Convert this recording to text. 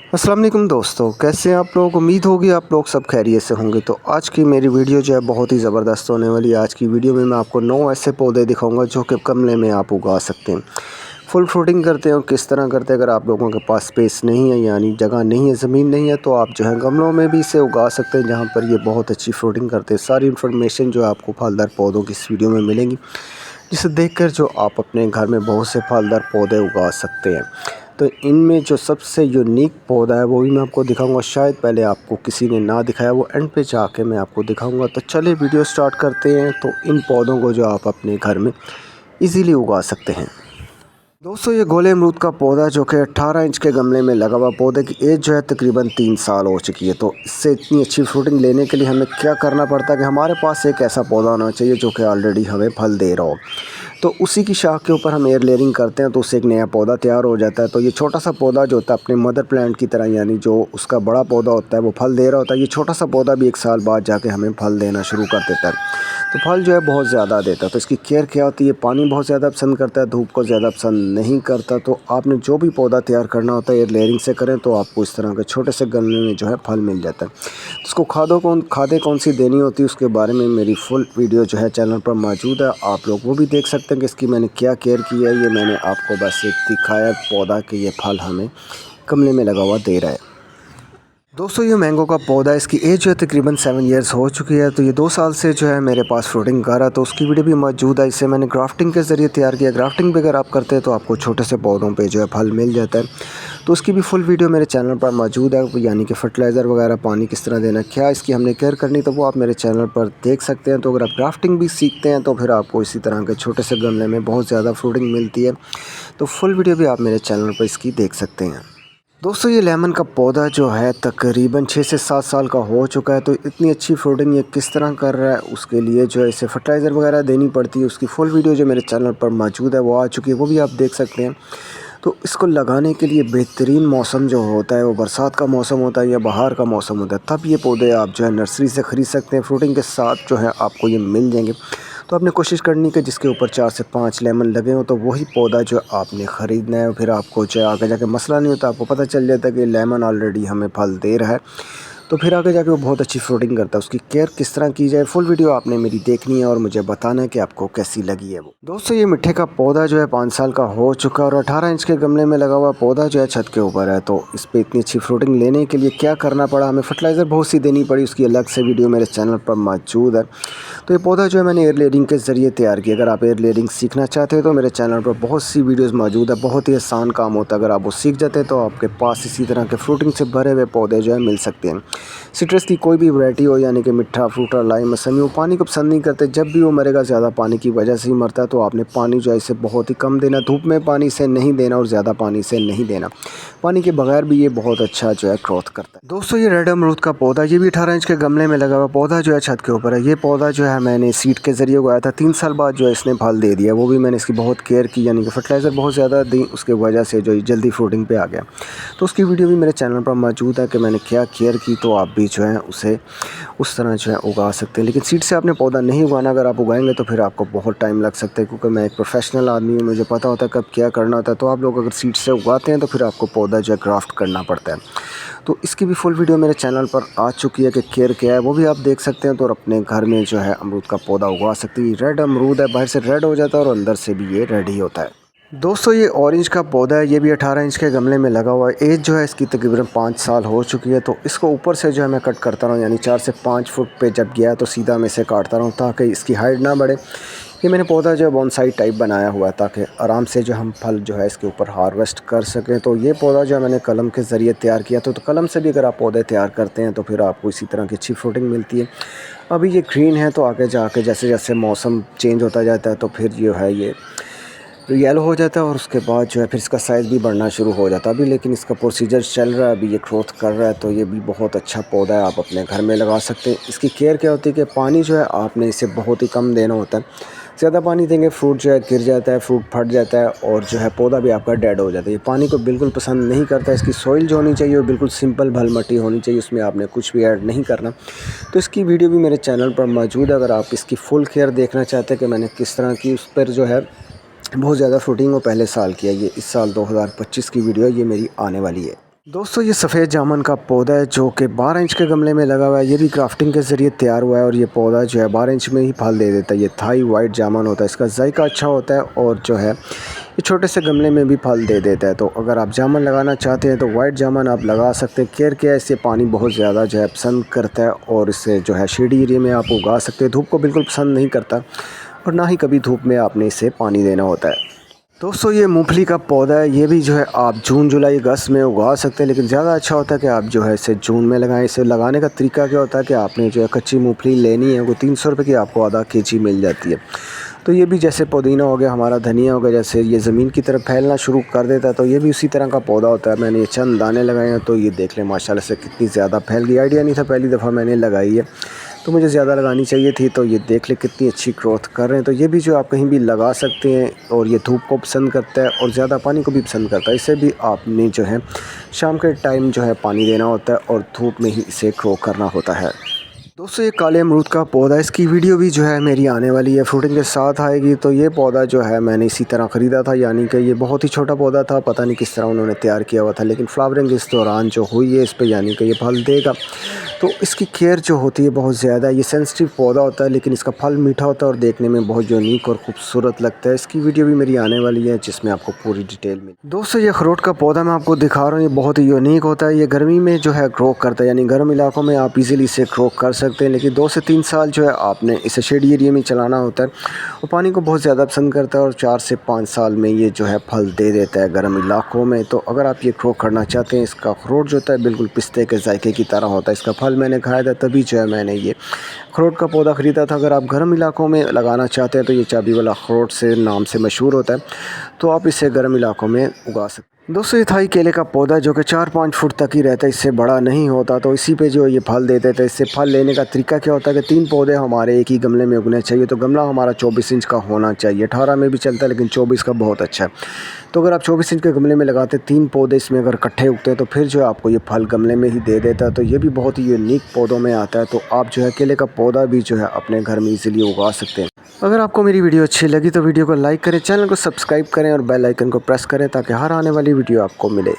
अस्सलाम वालेकुम दोस्तों, कैसे हैं आप लोग। उम्मीद होगी आप लोग सब खैरियत से होंगे। तो आज की मेरी वीडियो जो है बहुत ही ज़बरदस्त होने वाली है। आज की वीडियो में मैं आपको 9 ऐसे पौधे दिखाऊंगा जो कि गमले में आप उगा सकते हैं। फुल फ्रूटिंग करते हैं और किस तरह करते हैं। अगर आप लोगों के पास स्पेस नहीं है, यानी जगह नहीं है, ज़मीन नहीं है, तो आप जो है गमलों में भी इसे उगा सकते हैं, जहाँ पर ये बहुत अच्छी फ्रूटिंग करते हैं। सारी इन्फॉर्मेशन जो है आपको फलदार पौधों की इस वीडियो में मिलेंगी, जिसे देखकर जो आप अपने घर में बहुत से फलदार पौधे उगा सकते हैं। तो इनमें जो सबसे यूनिक पौधा है वो भी मैं आपको दिखाऊंगा। शायद पहले आपको किसी ने ना दिखाया, वो एंड पे जाके मैं आपको दिखाऊंगा। तो चलिए वीडियो स्टार्ट करते हैं। तो इन पौधों को जो आप अपने घर में इजीली उगा सकते हैं। दोस्तों, ये गोले अमरूद का पौधा जो कि 18 इंच के गमले में लगा हुआ, पौधे की एज जो है तकरीबन 3 साल हो चुकी है। तो इससे इतनी अच्छी फ्रूटिंग लेने के लिए हमें क्या करना पड़ता है कि हमारे पास एक ऐसा पौधा होना चाहिए जो कि ऑलरेडी हमें फल दे रहा हो। तो उसी की शाख के ऊपर हम एयर लेयरिंग करते हैं, तो उससे एक नया पौधा तैयार हो जाता है। तो ये छोटा सा पौधा जो होता है अपने मदर प्लांट की तरह, यानी जो उसका बड़ा पौधा होता है वो फल दे रहा होता है, ये छोटा सा पौधा भी 1 साल बाद जाके हमें फल देना शुरू कर देता है। तो फल जो है बहुत ज़्यादा देता है। तो इसकी केयर क्या होती है, पानी बहुत ज़्यादा पसंद करता है, धूप को ज़्यादा पसंद नहीं करता। तो आपने जो भी पौधा तैयार करना होता है एयर लेयरिंग से करें, तो आपको इस तरह के छोटे से गमले में जो है फल मिल जाता है। तो उसको खादें कौन सी देनी होती है, उसके बारे में मेरी फुल वीडियो जो है चैनल पर मौजूद है। आप लोग वो भी देख सकते हैं कि इसकी मैंने क्या केयर की है। ये मैंने आपको बस एक दिखाया पौधा कि ये फल हमें गमले में लगा हुआ दे रहा है। दोस्तों, ये मैंगो का पौधा है, इसकी एज जो है तकरीबन 7 ईयर्स हो चुकी है। तो ये 2 साल से जो है मेरे पास फ्रूटिंग कर रहा है। तो उसकी वीडियो भी मौजूद है। इसे मैंने ग्राफ्टिंग के ज़रिए तैयार किया। ग्राफ्टिंग भी अगर आप करते हैं तो आपको छोटे से पौधों पे जो है फल मिल जाता है। तो उसकी भी फुल वीडियो मेरे चैनल पर मौजूद है, यानी कि फर्टिलाइज़र वगैरह, पानी किस तरह देना, क्या इसकी हमने केयर करनी, तो वो आप मेरे चैनल पर देख सकते हैं। तो अगर आप ग्राफ्टिंग भी सीखते हैं तो फिर आपको इसी तरह के छोटे से गमले में बहुत ज़्यादा फ्रूटिंग मिलती है। तो फुल वीडियो भी आप मेरे चैनल पर इसकी देख सकते हैं। दोस्तों, ये लेमन का पौधा जो है तकरीबन 6 से 7 साल का हो चुका है। तो इतनी अच्छी फ्रूटिंग ये किस तरह कर रहा है, उसके लिए जो है इसे फर्टिलाइज़र वगैरह देनी पड़ती है। उसकी फुल वीडियो जो मेरे चैनल पर मौजूद है वो आ चुकी है, वो भी आप देख सकते हैं। तो इसको लगाने के लिए बेहतरीन मौसम जो होता है वो बरसात का मौसम होता है या बाहर का मौसम होता है, तब ये पौधे आप जो है नर्सरी से ख़रीद सकते हैं। फ्रूटिंग के साथ जो है आपको ये मिल जाएंगे। तो आपने कोशिश करनी कि जिसके ऊपर 4 से 5 लेमन लगे हों, तो वही पौधा जो आपने ख़रीदना है। फिर आपको जो आगे जाके मसला नहीं होता, आपको पता चल जाता है कि लेमन ऑलरेडी हमें फल दे रहा है। तो फिर आगे जाके वो बहुत अच्छी फ्रूटिंग करता है। उसकी केयर किस तरह की जाए, फुल वीडियो आपने मेरी देखनी है और मुझे बताना है कि आपको कैसी लगी है वो। दोस्तों, ये मिट्टे का पौधा जो है 5 साल का हो चुका है और 18 इंच के गमले में लगा हुआ पौधा जो है छत के ऊपर है। तो इस पर इतनी अच्छी फ्रूटिंग लेने के लिए क्या करना पड़ा, हमें फर्टिलाइज़र बहुत सी देनी पड़ी, उसकी अलग से वीडियो मेरे चैनल पर मौजूद है। तो ये पौधा जो है मैंने एयर लेयरिंग के ज़रिए तैयार किया। अगर आप एयर लेयरिंग सीखना चाहते हैं तो मेरे चैनल पर बहुत सी वीडियोस मौजूद है। बहुत ही आसान काम होता है, अगर आप वो सीख जाते हैं तो आपके पास इसी तरह के फ्रूटिंग से भरे हुए पौधे जो है मिल सकते हैं। सिट्रस की कोई भी वैरायटी हो, यानी कि मिठा, फ्रूटा, लाइम, मौसमी, वो पानी को पसंद नहीं करते। जब भी वो मरेगा ज़्यादा पानी की वजह से ही मरता है। तो आपने पानी जो है इसे बहुत ही कम देना, धूप में पानी से नहीं देना और ज़्यादा पानी से नहीं देना। पानी के बगैर भी ये बहुत अच्छा जो है ग्रोथ करता है। दोस्तों, ये रेड अमरूद का पौधा, ये भी 18 इंच के गमले में लगा हुआ पौधा जो है छत के ऊपर है। ये पौधा जो है मैंने सीड के ज़रिए उगाया था। 3 साल बाद जो है इसने फल दे दिया। वो भी मैंने इसकी बहुत केयर की, यानी कि फर्टिलाइज़र बहुत ज़्यादा दी, उसके वजह से जो जल्दी फ्रूटिंग पे आ गया। तो उसकी वीडियो भी मेरे चैनल पर मौजूद है कि मैंने क्या केयर की। तो आप भी जो है उसे उस तरह जो है उगा सकते हैं। लेकिन सीड से आपने पौधा नहीं उगाना। अगर आप उगाएंगे तो फिर आपको बहुत टाइम लग सकता है, क्योंकि मैं एक प्रोफेशनल आदमी हूँ, मुझे पता होता है कब क्या करना होता है। तो आप लोग अगर सीड से उगाते हैं तो फिर आपको पौधा जो है ग्राफ्ट करना पड़ता है। तो इसकी भी फुल वीडियो मेरे चैनल पर आ चुकी है कि केयर क्या है, वो भी आप देख सकते हैं। तो और अपने घर में जो है अमरूद का पौधा उगा सकते हैं। रेड अमरूद है, बाहर से रेड हो जाता है और अंदर से भी ये रेड ही होता है। दोस्तों, ये ऑरेंज का पौधा है, ये भी 18 इंच के गमले में लगा हुआ है। एज जो है इसकी तकरीबन 5 साल हो चुकी है। तो इसको ऊपर से जो है मैं कट करता रहा हूँ, यानी 4 से 5 फुट पे जब गया तो सीधा मैं इसे काटता रहा हूँ ताकि इसकी हाइट ना बढ़े। ये मैंने पौधा जो है बोनसाई टाइप बनाया हुआ है ताकि आराम से जो हम फल जो है इसके ऊपर हार्वेस्ट कर सकें। तो ये पौधा जो है मैंने कलम के ज़रिए तैयार किया। तो कलम से भी अगर आप पौधे तैयार करते हैं तो फिर आपको इसी तरह की अच्छी फ्रूटिंग मिलती है। अभी ये ग्रीन है, तो आगे जाके जैसे जैसे मौसम चेंज होता जाता है तो फिर जो है ये येलो हो जाता है और उसके बाद जो है फिर इसका साइज़ भी बढ़ना शुरू हो जाता है। अभी लेकिन इसका प्रोसीजर चल रहा है, अभी ये ग्रोथ कर रहा है। तो ये भी बहुत अच्छा पौधा है, आप अपने घर में लगा सकते हैं। इसकी केयर क्या होती है कि पानी जो है आपने इसे बहुत ही कम देना होता है। ज़्यादा पानी देंगे फ्रूट जो है गिर जाता है, फ्रूट फट जाता है और जो है पौधा भी आपका डेड हो जाता है। ये पानी को बिल्कुल पसंद नहीं करता। इसकी सॉइल जो होनी चाहिए वो बिल्कुल सिंपल भल मट्टी होनी चाहिए, उसमें आपने कुछ भी ऐड नहीं करना। तो इसकी वीडियो भी मेरे चैनल पर मौजूद है। अगर आप इसकी फुल केयर देखना चाहते हैं कि मैंने किस तरह की, उस पर जो है बहुत ज़्यादा फ्रूटिंग वो पहले साल की है। ये इस साल 2025 की वीडियो ये मेरी आने वाली है। दोस्तों ये सफ़ेद जामुन का पौधा है जो कि 12 इंच के गमले में लगा हुआ है। ये भी क्राफ्टिंग के ज़रिए तैयार हुआ है और ये पौधा जो है 12 इंच में ही फल दे देता है। ये थाई वाइट जामुन होता है, इसका जायका अच्छा होता है और जो है ये छोटे से गमले में भी फल दे देता है। तो अगर आप जामुन लगाना चाहते हैं तो वाइट जामुन आप लगा सकते हैं। केयर किया, इससे पानी बहुत ज़्यादा जो है पसंद करता है और इससे जो है शेडी एरिया में आप उगा सकते हैं। धूप को बिल्कुल पसंद नहीं करता और ना ही कभी धूप में आपने इसे पानी देना होता है। दोस्तों ये मूंगफली का पौधा है, ये भी जो है आप जून जुलाई अगस्त में उगा सकते हैं, लेकिन ज़्यादा अच्छा होता है कि आप जो है इसे जून में लगाएं। इसे लगाने का तरीका क्या होता है कि आपने जो है कच्ची मूंगफली लेनी है, वो 300 रुपये की आपको आधा केजी मिल जाती है। तो ये भी जैसे पुदीना हो गया, हमारा धनिया हो गया, जैसे ये ज़मीन की तरफ फैलना शुरू कर देता है तो ये भी उसी तरह का पौधा होता है। मैंने ये चंद दाने लगाए हैं तो ये देख लें माशाल्लाह से कितनी ज़्यादा फैल गई। आइडिया नहीं था, पहली दफ़ा मैंने लगाई है तो मुझे ज़्यादा लगानी चाहिए थी। तो ये देख ले कितनी अच्छी ग्रोथ कर रहे हैं। तो ये भी जो आप कहीं भी लगा सकते हैं और ये धूप को पसंद करता है और ज़्यादा पानी को भी पसंद करता है। इसे भी आपने जो है शाम के टाइम जो है पानी देना होता है और धूप में ही इसे ग्रो करना होता है। दोस्तों ये काले अमरूद का पौधा, इसकी वीडियो भी जो है मेरी आने वाली है, फ्रूटिंग के साथ आएगी। तो ये पौधा जो है मैंने इसी तरह ख़रीदा था, यानी कि ये बहुत ही छोटा पौधा था, पता नहीं किस तरह उन्होंने तैयार किया हुआ था, लेकिन फ्लावरिंग इस दौरान जो हुई है इस पे, यानी कि ये फल देगा। तो इसकी केयर जो होती है बहुत ज़्यादा, ये सेंसिटिव पौधा होता है लेकिन इसका फल मीठा होता है और देखने में बहुत यूनिक और खूबसूरत लगता है। इसकी वीडियो भी मेरी आने वाली है जिसमें आपको पूरी डिटेल मिली। दोस्तों ये अखरोट का पौधा मैं आपको दिखा रहा हूँ, ये बहुत ही यूनिक होता है। ये गर्मी में जो है ग्रो करता है, यानी गर्म इलाकों में आप इजीली इसे ग्रो कर सकते हैं, लेकिन 2 से 3 साल जो है आपने इसे शेडी एरिया में चलाना होता है। और पानी को बहुत ज़्यादा पसंद करता है और 4 से 5 साल में ये जो है फल दे देता है गर्म इलाकों में। तो अगर आप ये ग्रो करना चाहते हैं, इसका अखरोट जो होता है बिल्कुल पिस्ते के जायके की तरह होता है। इसका फल मैंने खाया था, तभी जो है मैंने ये अखरोट का पौधा ख़रीदा था। अगर आप गर्म इलाकों में लगाना चाहते हैं तो ये चाबी वाला अखरोट से नाम से मशहूर होता है, तो आप इसे गर्म इलाकों में उगा सकते हैं। दोस्तों ये थाई केले का पौधा जो कि 4-5 फुट तक ही रहता है, इससे बड़ा नहीं होता, तो इसी पे जो ये फल देते थे। इससे फल लेने का तरीका क्या होता है कि 3 पौधे हमारे एक ही गमले में उगने चाहिए। तो गमला हमारा 24 इंच का होना चाहिए, 18 में भी चलता है लेकिन 24 का बहुत अच्छा है। तो अगर आप 24 इंच के गमले में लगाते 3 पौधे इसमें अगर इकट्ठे उगते हैं तो फिर जो है आपको ये फल गमले में ही दे देता है। तो ये भी बहुत ही यूनिक पौधों में आता है। तो आप जो है केले का पौधा भी जो है अपने घर में ईज़िली उगा सकते हैं। अगर आपको मेरी वीडियो अच्छी लगी तो वीडियो को लाइक करें, चैनल को सब्सक्राइब करें और बेल आइकन को प्रेस करें ताकि हर आने वाली वीडियो आपको मिले।